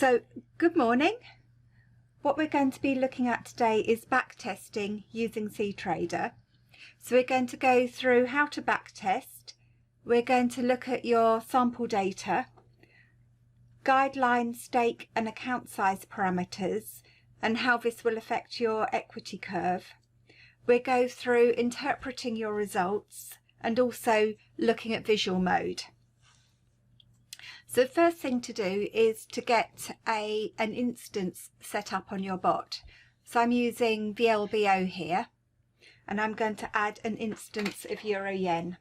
So, good morning. What we're going to be looking at today is backtesting using cTrader. So we're going to go through how to backtest. We're going to look at your sample data, guideline, stake and account size parameters, and how this will affect your equity curve. We'll go through interpreting your results and also looking at visual mode. So the first thing to do is to get an instance set up on your bot. So I'm using the LBO here, and I'm going to add an instance of Euro Yen.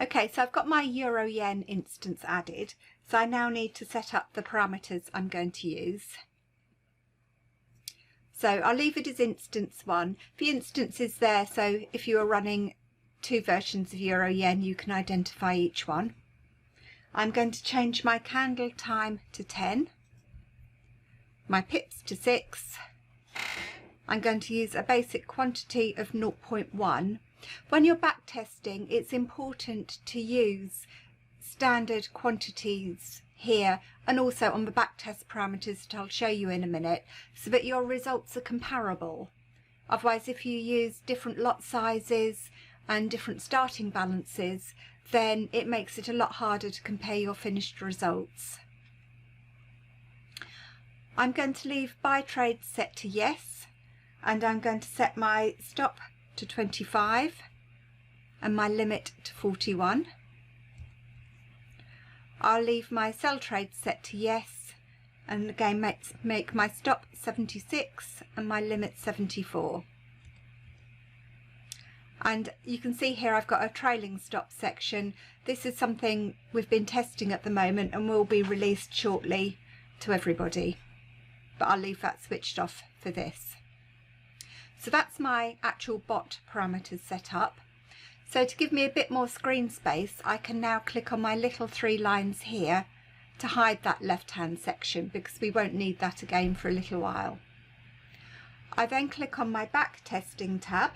Okay, so I've got my Euro Yen instance added, so I now need to set up the parameters I'm going to use. So I'll leave it as instance 1. The instance is there, so if you are running 2 versions of Euro Yen, you can identify each one. I'm going to change my candle time to 10, my pips to 6. I'm going to use a basic quantity of 0.1. When you're backtesting, it's important to use standard quantities here and also on the backtest parameters that I'll show you in a minute, so that your results are comparable. Otherwise, if you use different lot sizes and different starting balances, then it makes it a lot harder to compare your finished results. I'm going to leave buy trade set to yes, and I'm going to set my stop to 25 and my limit to 41. I'll leave my sell trade set to yes, and again make my stop 76 and my limit 74. And you can see here I've got a trailing stop section. This is something we've been testing at the moment and will be released shortly to everybody, but I'll leave that switched off for this. So that's my actual bot parameters set up. So to give me a bit more screen space, I can now click on my little 3 lines here to hide that left-hand section, because we won't need that again for a little while. I then click on my backtesting tab,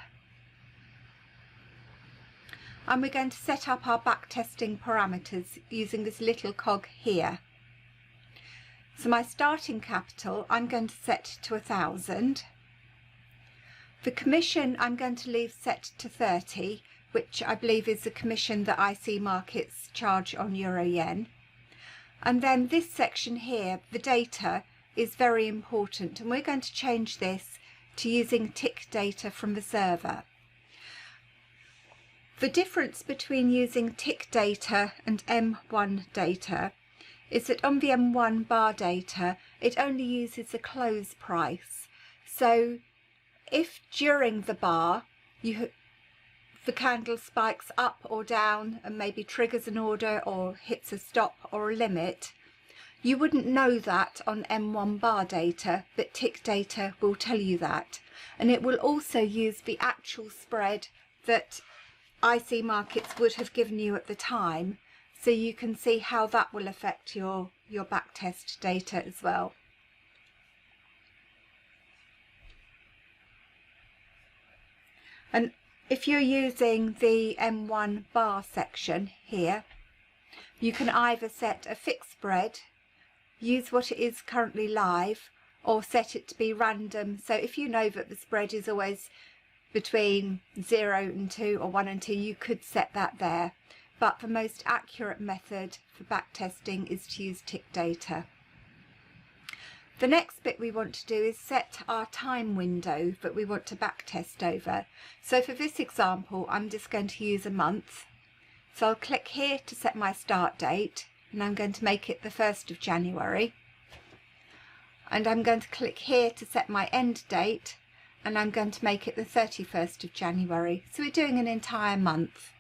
and we're going to set up our backtesting parameters using this little cog here. So my starting capital I'm going to set to 1,000. The commission I'm going to leave set to 30, which I believe is the commission that IC markets charge on Euro Yen. And then this section here, the data, is very important, and we're going to change this to using tick data from the server. The difference between using tick data and M1 data is that on the M1 bar data, it only uses the close price. So if during the bar the candle spikes up or down and maybe triggers an order or hits a stop or a limit, you wouldn't know that on M1 bar data, but tick data will tell you that. And it will also use the actual spread that IC markets would have given you at the time, so you can see how that will affect your backtest data as well. And if you're using the M1 bar section here, you can either set a fixed spread, use what it is currently live, or set it to be random. So if you know that the spread is always between 0 and 2 or 1 and 2, you could set that there. But the most accurate method for backtesting is to use tick data. The next bit we want to do is set our time window that we want to backtest over. So for this example, I'm just going to use a month. So I'll click here to set my start date, and I'm going to make it the 1st of January. And I'm going to click here to set my end date, and I'm going to make it the 31st of January. So we're doing an entire month.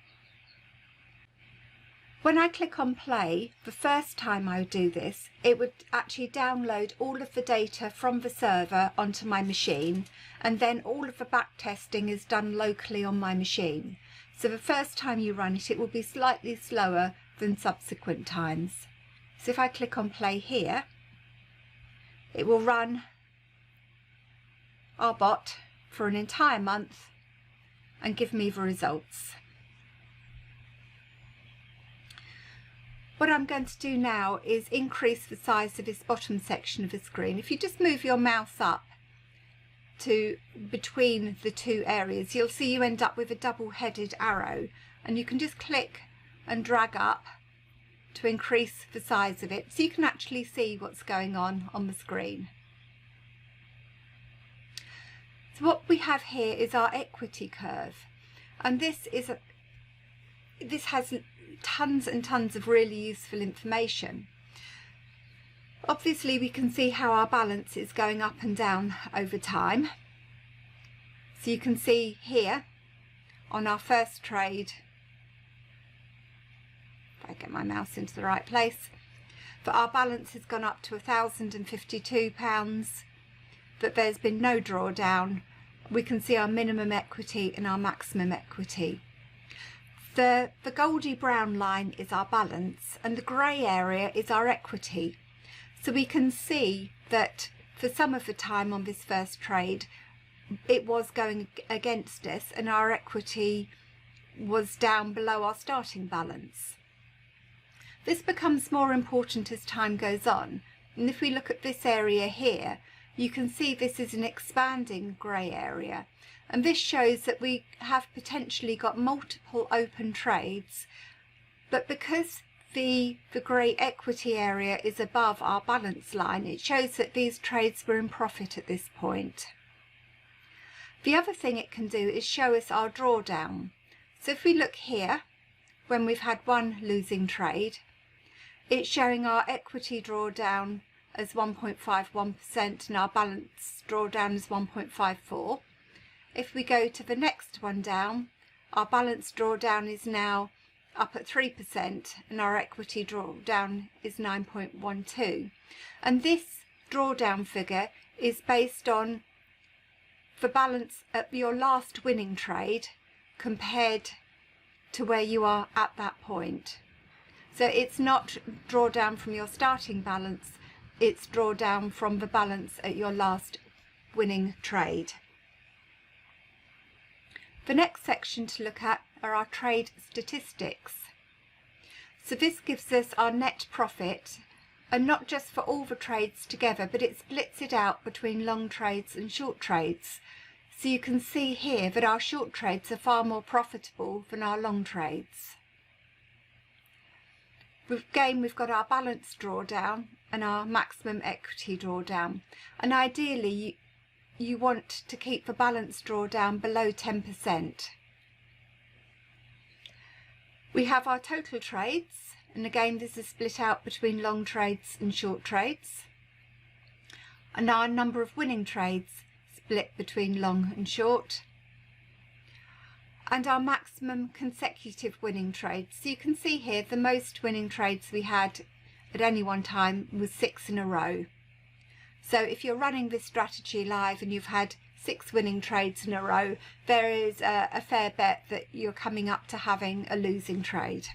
When I click on play, the first time I would do this, it would actually download all of the data from the server onto my machine, and then all of the backtesting is done locally on my machine. So the first time you run it, it will be slightly slower than subsequent times. So if I click on play here, it will run our bot for an entire month and give me the results. what I'm going to do now is increase the size of this bottom section of the screen. If you just move your mouse up to between the two areas, you'll see you end up with a double-headed arrow, and you can just click and drag up to increase the size of it so you can actually see what's going on the screen. So what we have here is our equity curve, and this has tons and tons of really useful information. Obviously we can see how our balance is going up and down over time. So you can see here on our first trade, if I get my mouse into the right place, that our balance has gone up to £1,052, that there's been no drawdown. We can see our minimum equity and our maximum equity. The goldy brown line is our balance, and the grey area is our equity. So we can see that for some of the time on this first trade it was going against us, and our equity was down below our starting balance. This becomes more important as time goes on, and if we look at this area here, you can see this is an expanding grey area, and this shows that we have potentially got multiple open trades, but because the grey equity area is above our balance line, it shows that these trades were in profit at this point. The other thing it can do is show us our drawdown. So if we look here, when we've had one losing trade, it's showing our equity drawdown as 1.51% and our balance drawdown is 1.54. If we go to the next one down, our balance drawdown is now up at 3% and our equity drawdown is 9.12. And this drawdown figure is based on the balance at your last winning trade compared to where you are at that point. So it's not drawdown from your starting balance, it's drawdown from the balance at your last winning trade. The next section to look at are our trade statistics. So this gives us our net profit, and not just for all the trades together, but it splits it out between long trades and short trades. So you can see here that our short trades are far more profitable than our long trades. Again, we've got our balance drawdown and our maximum equity drawdown, and ideally you want to keep the balance drawdown below 10%. We have our total trades, and again this is split out between long trades and short trades, and our number of winning trades split between long and short, and our maximum consecutive winning trades. So you can see here the most winning trades we had at any one time was 6 in a row. So if you're running this strategy live and you've had 6 winning trades in a row, there is a fair bet that you're coming up to having a losing trade.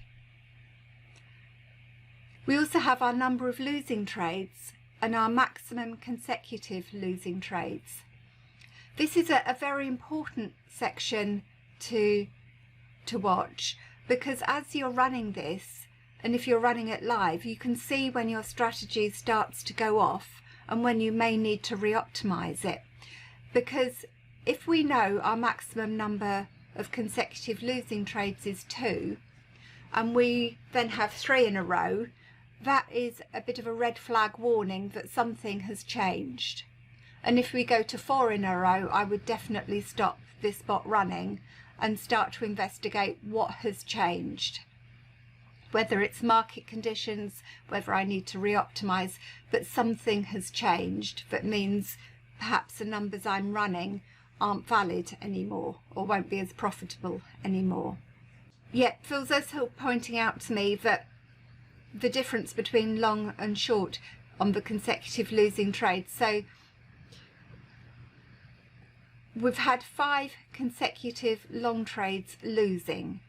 We also have our number of losing trades and our maximum consecutive losing trades. This is a very important section to watch, because as you're running this, and if you're running it live, you can see when your strategy starts to go off and when you may need to re-optimize it. Because if we know our maximum number of consecutive losing trades is 2, and we then have 3 in a row, that is a bit of a red flag warning that something has changed. And if we go to 4 in a row, I would definitely stop this bot running and start to investigate what has changed. Whether it's market conditions, whether I need to re-optimize, but something has changed that means perhaps the numbers I'm running aren't valid anymore or won't be as profitable anymore. Yet Phil's also pointing out to me that the difference between long and short on the consecutive losing trades. So we've had 5 consecutive long trades losing,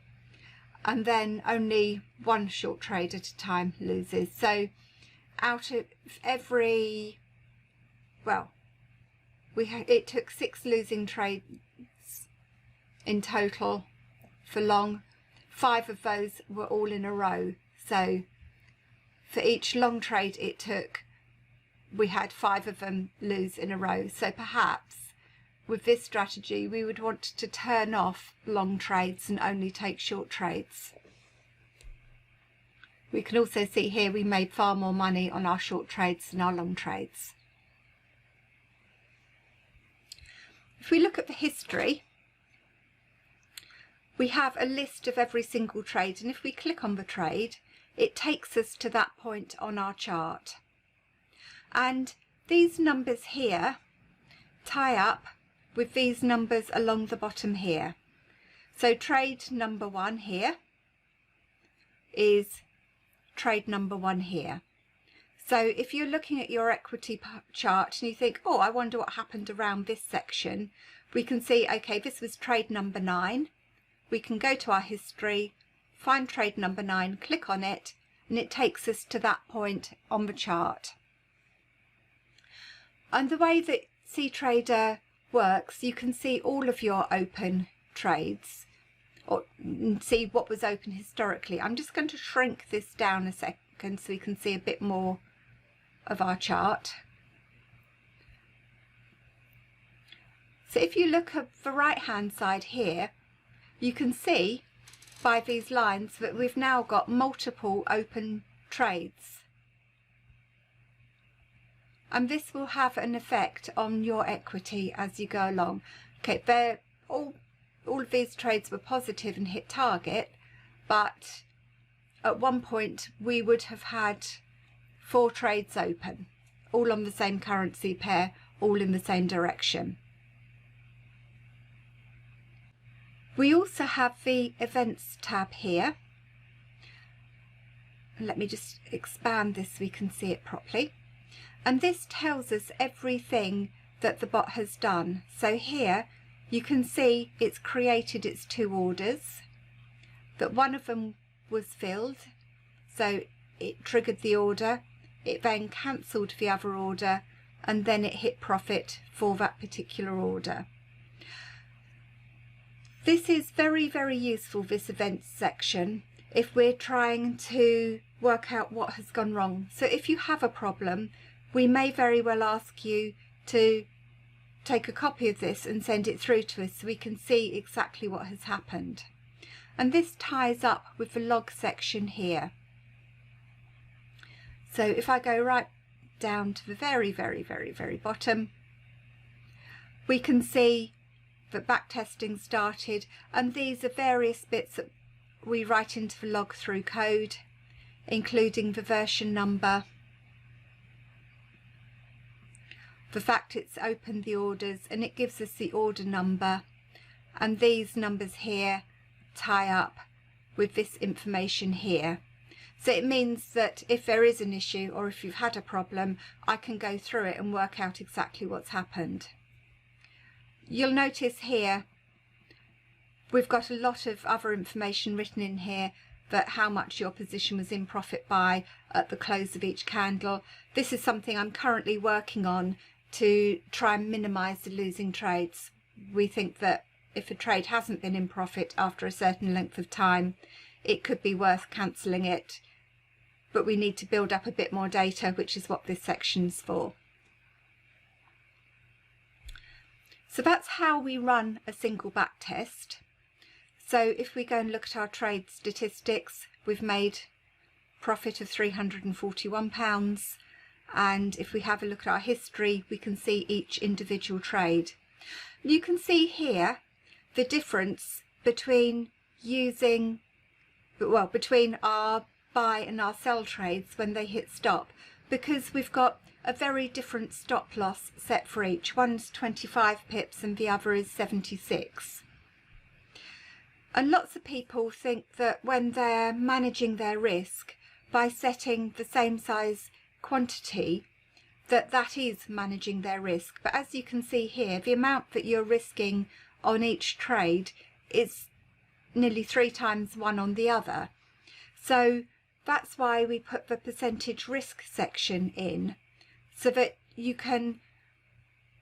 and then only 1 short trade at a time loses. So out of every, well, it took 6 losing trades in total for long. 5 of those were all in a row. So for each long trade it took, we had 5 of them lose in a row. So perhaps with this strategy we would want to turn off long trades and only take short trades. We can also see here we made far more money on our short trades than our long trades. If we look at the history, we have a list of every single trade, and if we click on the trade, it takes us to that point on our chart. And these numbers here tie up with these numbers along the bottom here. So trade number 1 here is trade number 1 here. So if you're looking at your equity chart and you think, oh, I wonder what happened around this section, we can see, okay, this was trade number 9. We can go to our history, find trade number 9, click on it, and it takes us to that point on the chart. And the way that cTrader works, you can see all of your open trades, or see what was open historically. I'm just going to shrink this down a second so we can see a bit more of our chart. So if you look at the right hand side here, you can see by these lines that we've now got multiple open trades, and this will have an effect on your equity as you go along. Okay, all of these trades were positive and hit target, but at one point we would have had 4 trades open, all on the same currency pair, all in the same direction. We also have the events tab here. Let me just expand this so we can see it properly. And this tells us everything that the bot has done. So here you can see it's created its 2 orders, that one of them was filled, so it triggered the order, it then cancelled the other order, and then it hit profit for that particular order. This is very, very useful, this events section, if we're trying to work out what has gone wrong. So if you have a problem, we may very well ask you to take a copy of this and send it through to us so we can see exactly what has happened. And this ties up with the log section here. So if I go right down to the very, very, very, very bottom, we can see that backtesting started, and these are various bits that we write into the log through code, including the version number, the fact it's opened the orders, and it gives us the order number, and these numbers here tie up with this information here. So it means that if there is an issue or if you've had a problem, I can go through it and work out exactly what's happened. You'll notice here we've got a lot of other information written in here, that how much your position was in profit by at the close of each candle. This is something I'm currently working on to try and minimise the losing trades. We think that if a trade hasn't been in profit after a certain length of time, it could be worth cancelling it, but we need to build up a bit more data, which is what this section's for. So that's how we run a single back test. So if we go and look at our trade statistics, we've made profit of £341, and if we have a look at our history, we can see each individual trade. You can see here the difference between between our buy and our sell trades when they hit stop, because we've got a very different stop loss set for each. One's 25 pips and the other is 76. And lots of people think that when they're managing their risk by setting the same size quantity, that is managing their risk. But as you can see here, the amount that you're risking on each trade is nearly 3 times one on the other. So that's why we put the percentage risk section in, so that you can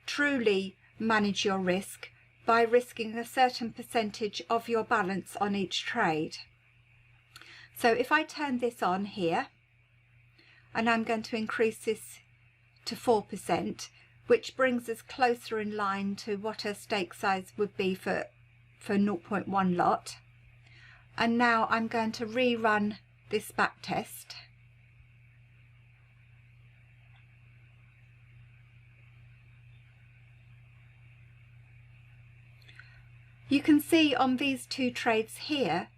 truly manage your risk by risking a certain percentage of your balance on each trade. So if I turn this on here, and I'm going to increase this to 4%, which brings us closer in line to what a stake size would be for 0.1 lot. And now I'm going to rerun this back test. You can see on these two trades here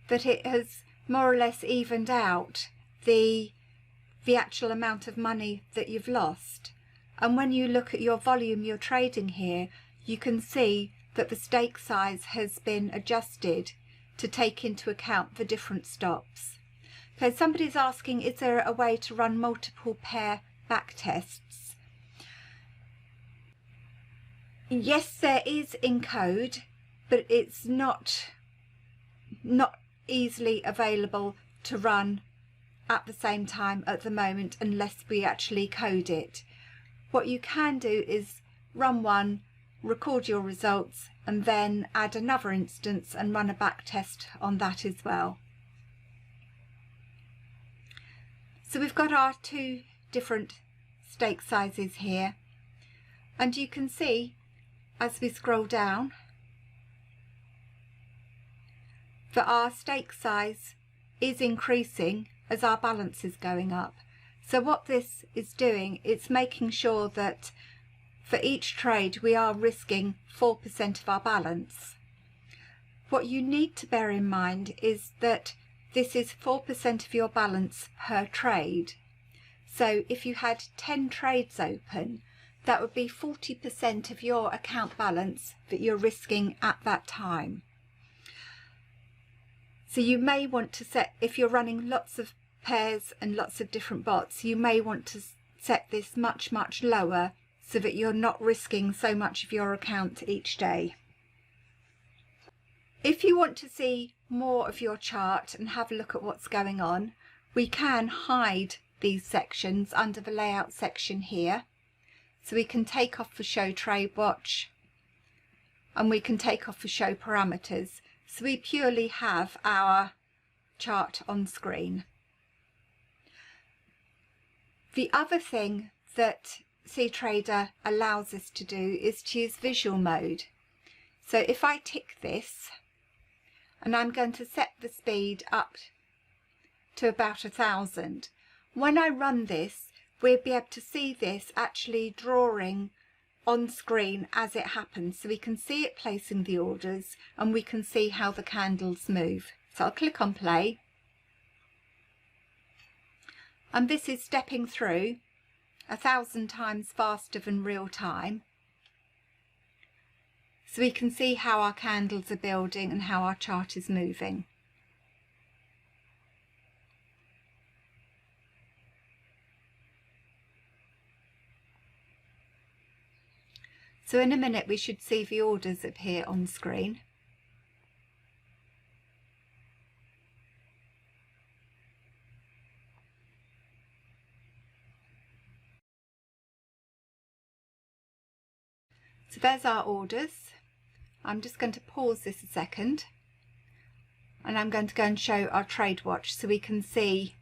that it has more or less evened out the actual amount of money that you've lost. And when you look at your volume you're trading here, you can see that the stake size has been adjusted to take into account the different stops. So somebody's asking, is there a way to run multiple pair back tests? Yes, there is in code, but it's not easily available to run at the same time at the moment unless we actually code it. What you can do is run one, record your results, and then add another instance and run a back test on that as well. So we've got our two different stake sizes here, and you can see as we scroll down that our stake size is increasing as our balance is going up. So what this is doing, it's making sure that for each trade we are risking 4% of our balance. What you need to bear in mind is that this is 4% of your balance per trade. So if you had 10 trades open, that would be 40% of your account balance that you're risking at that time. So you may want to set, if you're running lots of pairs and lots of different bots, you may want to set this much lower so that you're not risking so much of your account each day. If you want to see more of your chart and have a look at what's going on, we can hide these sections under the layout section here. So we can take off the show trade watch and we can take off the show parameters. So we purely have our chart on screen. The other thing that cTrader allows us to do is to use visual mode. So if I tick this, and I'm going to set the speed up to about 1000, when I run this, we'll be able to see this actually drawing on screen as it happens. So we can see it placing the orders and we can see how the candles move. So I'll click on play. And this is stepping through 1000 times faster than real time. So we can see how our candles are building and how our chart is moving. So in a minute we should see the orders appear on screen. So there's our orders. I'm just going to pause this a second and I'm going to go and show our trade watch so we can see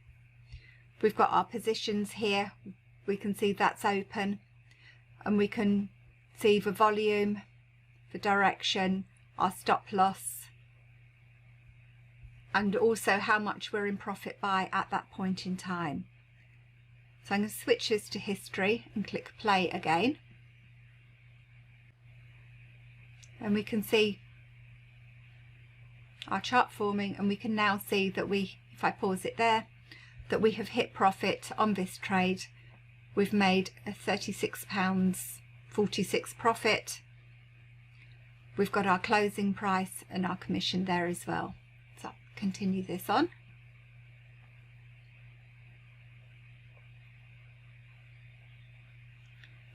we've got our positions here. We can see that's open and we can see the volume, the direction, our stop loss, and also how much we're in profit by at that point in time. So I'm going to switch this to history and click play again. And we can see our chart forming, and we can now see that if I pause it there, that we have hit profit on this trade. We've made a £36.46 profit. We've got our closing price and our commission there as well. So I'll continue this on.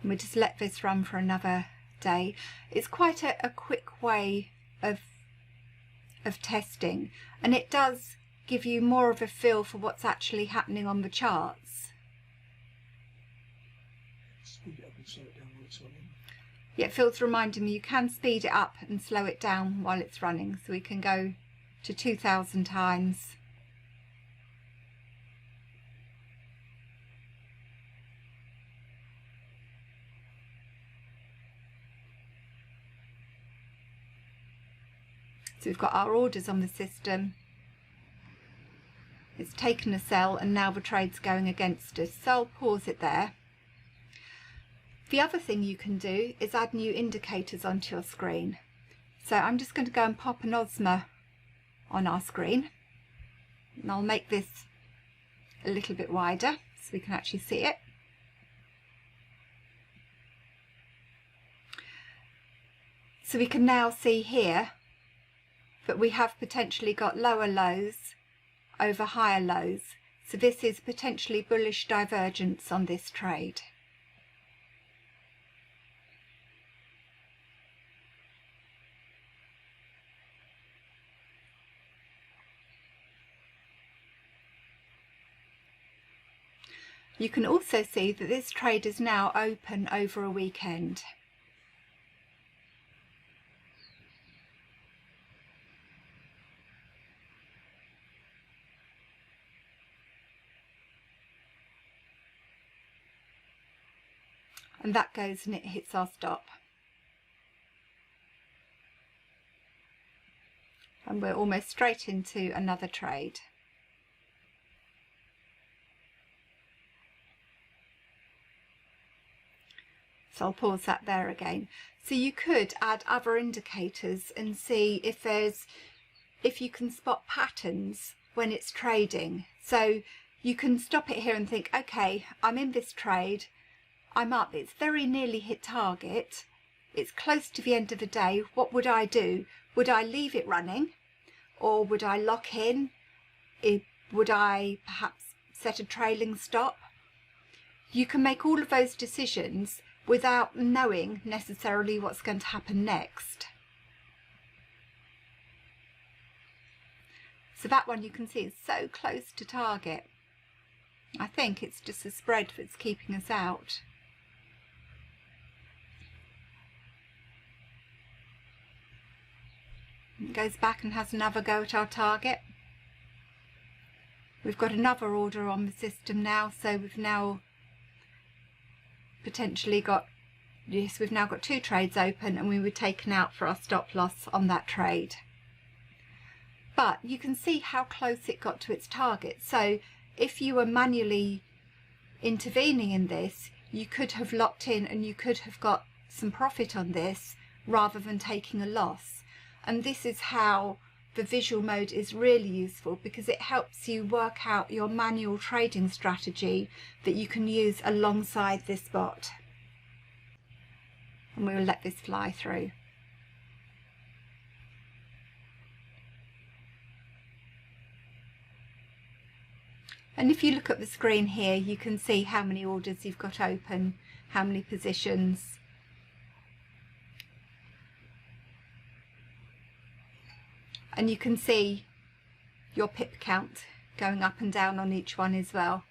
And we just let this run for another day. It's quite a quick way of testing, and it does give you more of a feel for what's actually happening on the charts. Speed it up and slow it down while it's running. Yeah, Phil's reminding me you can speed it up and slow it down while it's running, so we can go to 2000 times. So we've got our orders on the system. It's taken a sell and now the trade's going against us. So I'll pause it there. The other thing you can do is add new indicators onto your screen. So I'm just going to go and pop an OSMA on our screen. And I'll make this a little bit wider so we can actually see it. So we can now see here that we have potentially got lower lows over higher lows. So this is potentially bullish divergence on this trade. You can also see that this trade is now open over a weekend. And that goes and it hits our stop. And we're almost straight into another trade. So I'll pause that there again. So you could add other indicators and see if you can spot patterns when it's trading. So you can stop it here and think, okay, I'm in this trade, I'm up, it's very nearly hit target, it's close to the end of the day, what would I do? Would I leave it running, or would I lock in? Would I perhaps set a trailing stop? You can make all of those decisions without knowing necessarily what's going to happen next. So that one you can see is so close to target. I think it's just the spread that's keeping us out. It goes back and has another go at our target. We've got another order on the system now, so we've now potentially got, yes, we've now got two trades open and we were taken out for our stop loss on that trade. But you can see how close it got to its target. So if you were manually intervening in this, you could have locked in and you could have got some profit on this rather than taking a loss. And this is how the visual mode is really useful, because it helps you work out your manual trading strategy that you can use alongside this bot. And we will let this fly through. And if you look at the screen here, you can see how many orders you've got open, how many positions. And you can see your pip count going up and down on each one as well.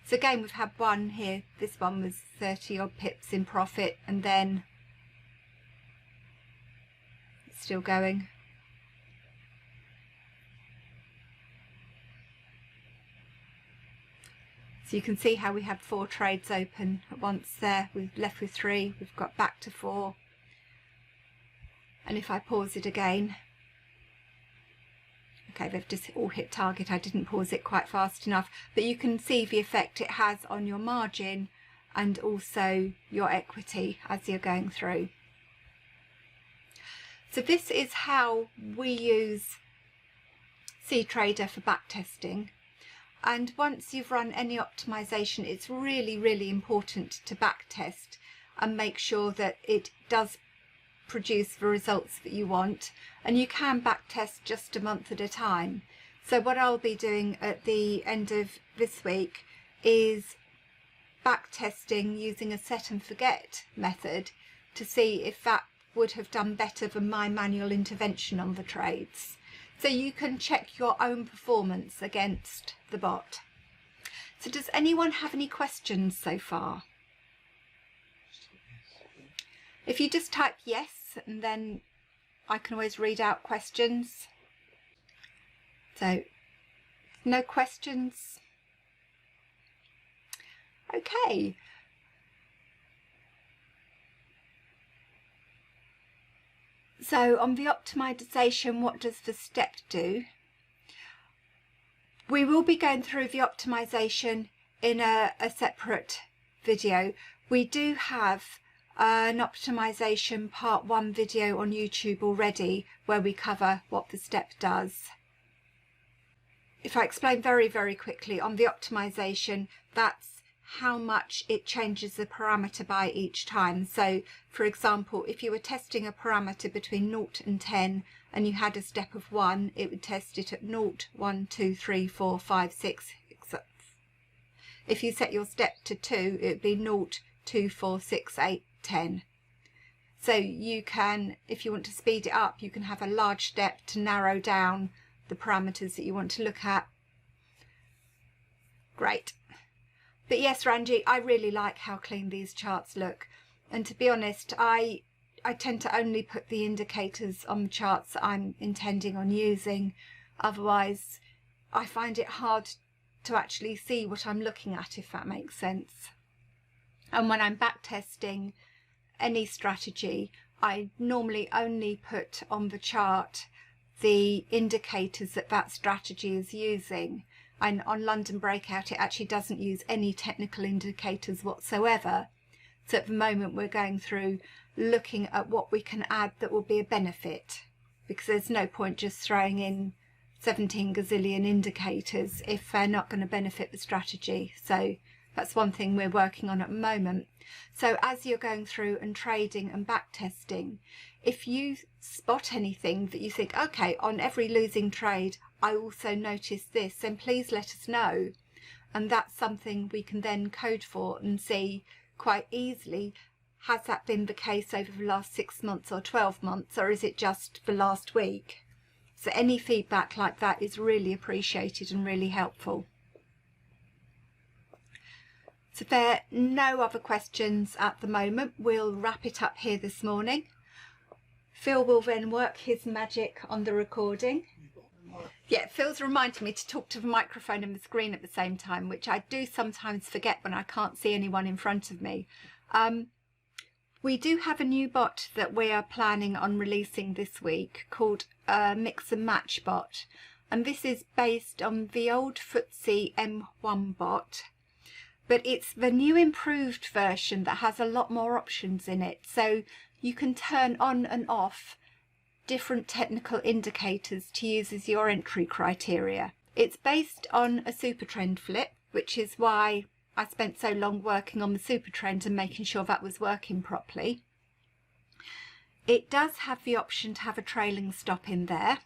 So again, we've had one here, this one was 30 odd pips in profit, and then it's still going. So you can see how we had 4 trades open at once there. We've left with 3, we've got back to 4. And if I pause it again, okay, they've just all hit target. I didn't pause it quite fast enough, but you can see the effect it has on your margin and also your equity as you're going through. So this is how we use cTrader for backtesting. And once you've run any optimization, it's really, really important to backtest and make sure that it does produce the results that you want. And you can backtest just a month at a time. So what I'll be doing at the end of this week is backtesting using a set and forget method to see if that would have done better than my manual intervention on the trades. So you can check your own performance against the bot. So does anyone have any questions so far? If you just type yes, and then I can always read out questions. So no questions. Okay. So on the optimization, what does the step do? We will be going through the optimization in a separate video. We do have an optimization part 1 video on YouTube already where we cover what the step does. If I explain very quickly on the optimization, that's how much it changes the parameter by each time. So for example, if you were testing a parameter between 0 and 10 and you had a step of 1, it would test it at 0, 1, 2, 3, 4, 5, 6. If you set your step to 2, it would be 0, 2, 4, 6, 8, 10. So you can, if you want to speed it up, you can have a large step to narrow down the parameters that you want to look at. Great. But yes, Ranji, I really like how clean these charts look. And to be honest, I tend to only put the indicators on the charts that I'm intending on using. Otherwise, I find it hard to actually see what I'm looking at, if that makes sense. And when I'm back testing any strategy, I normally only put on the chart the indicators that that strategy is using. And on London Breakout, it actually doesn't use any technical indicators whatsoever. So at the moment, we're going through looking at what we can add that will be a benefit, because there's no point just throwing in 17 gazillion indicators if they're not going to benefit the strategy. So that's one thing we're working on at the moment. So as you're going through and trading and back testing, if you spot anything that you think, okay, on every losing trade, I also noticed this, then please let us know. And that's something we can then code for and see quite easily, has that been the case over the last 6 months or 12 months, or is it just the last week? So any feedback like that is really appreciated and really helpful. So if there are no other questions at the moment, we'll wrap it up here this morning. Phil will then work his magic on the recording. Yeah, Phil's reminding me to talk to the microphone and the screen at the same time, which I do sometimes forget when I can't see anyone in front of me. We do have a new bot that we are planning on releasing this week called Mix and Match bot. And this is based on the old FTSE M1 bot, but it's the new improved version that has a lot more options in it. So you can turn on and off different technical indicators to use as your entry criteria. It's based on a super trend flip, which is why I spent so long working on the super trend and making sure that was working properly. It does have the option to have a trailing stop in there,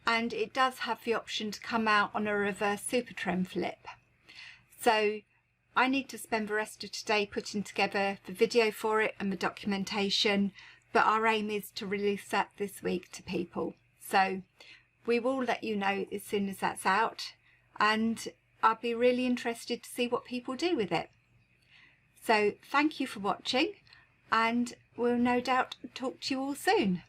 and it does have the option to come out on a reverse super trend flip. So I need to spend the rest of today putting together the video for it and the documentation, but our aim is to release that this week to people. So we will let you know as soon as that's out, and I'll be really interested to see what people do with it. So thank you for watching, and we'll no doubt talk to you all soon.